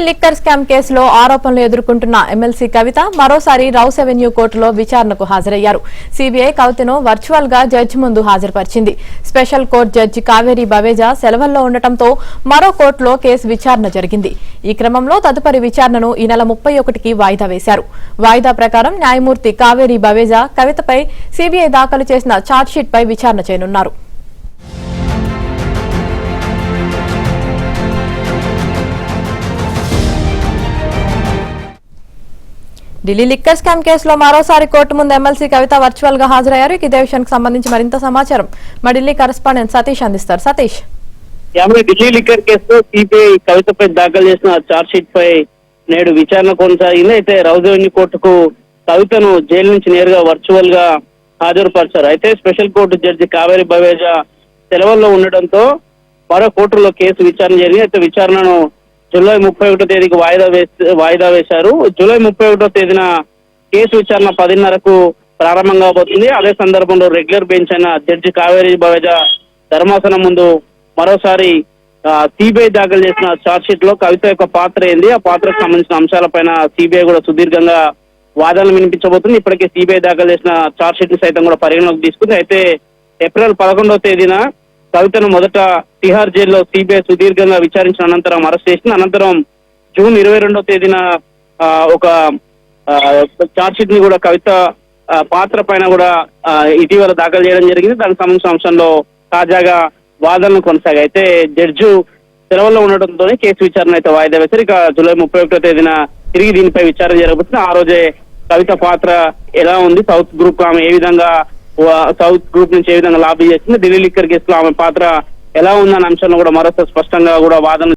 Liquor scam కేసులో ఆరోపణలు ఎదుర్కొంటున్న ఎమ్మెల్సీ కవిత మరోసారి రౌస్ అవెన్యూ కోర్టులో విచారణకు హాజరయ్యారు. సీబీఐ కవితను వర్చువల్ గా జడ్జి ముందు హాజరుపరిచింది. Special court judge Kaveri Baweja సెలవుల్లో ఉండటంతో మరో కోర్టులో కేసు విచారణ జరిగింది. ఈ క్రమంలో తదుపరి విచారణను ఈ నెల 31కి వాయిదా వేశారు. వాయిదా ప్రకారం న్యాయమూర్తి కావేరి బవేజా కవితపై సీబీఐ దాఖలు చేసిన ఛార్జ్షీట్ పై విచారణ చేయనున్నారు. ఢిల్లీ లిక్కర్ స్కామ్ కేసులో మరోసారి కోర్టు ముందు ఎమ్మెల్సీ కవిత వర్చువల్ గా హాజరయ్యారు. ఇదే విషయానికి సంబంధించి మరింత సమాచారం మా ఢిల్లీ కరెస్పాండెంట్ సతీష్ అందిస్తారు. సతీష్, ఢిల్లీ లిక్కర్ కేసులో సిబిఐ కవితపై దాఖలు చేసిన ఛార్జ్షీట్ పై నేడు విచారణ కొనసాగింది. అయితే రౌస్ అవెన్యూ కోర్టుకు కవితను జైలు నుంచి నేరుగా వర్చువల్ గా హాజరుపరిచారు. అయితే special court judge Kaveri Baweja సెలవుల్లో ఉండడంతో మరో కోర్టులో కేసు విచారణ జరిగింది. అయితే విచారణను జూలై 31వ తేదీకి వాయిదా వేశారు. జూలై 31వ తేదీన కేసు విచారణ 10:30కు ప్రారంభం కాబోతుంది. అదే సందర్భంలో రెగ్యులర్ బెంచ్ అయిన జడ్జి కావేరి బవేజా ధర్మాసనం ముందు మరోసారి సిబిఐ దాఖలు చేసిన ఛార్జ్షీట్ లో కవిత యొక్క పాత్ర ఏంది, ఆ పాత్రకు సంబంధించిన అంశాలపైన సిబిఐ కూడా సుదీర్ఘంగా వాదనలు వినిపించబోతుంది. ఇప్పటికే సిబిఐ దాఖలు చేసిన ఛార్జ్షీట్ ని సైతం కూడా పరిగణలోకి తీసుకుంది. అయితే ఏప్రిల్ 11వ తేదీన కవితను మొదట తిహార్ జైల్లో సిబిఐ సుదీర్ఘంగా విచారించిన అనంతరం అరెస్ట్ చేసింది. అనంతరం జూన్ 22వ తేదీన ఒక ఛార్జ్షీట్ ని కూడా కవిత పాత్ర పైన కూడా ఇటీవల దాఖలు చేయడం జరిగింది. దానికి సంబంధించిన అంశంలో తాజాగా వాదనలు కొనసాగాయి. అయితే జడ్జి సెలవుల్లో ఉండటంతో కేసు విచారణ అయితే వాయిదా వేశారు. ఇక జూలై 31వ తేదీన తిరిగి దీనిపై విచారణ జరగబోతుంది. ఆ రోజే కవిత పాత్ర ఎలా ఉంది, సౌత్ గ్రూప్ ఆమె ఏ విధంగా సౌత్ గ్రూప్ నుంచి ఏ విధంగా లాబీ చేస్తుంది, ఢిల్లీ లిక్కర్ కేసులో ఆమె పాత్ర ఎలా ఉందన్న అంశంలో కూడా మరోసారి స్పష్టంగా కూడా వాదన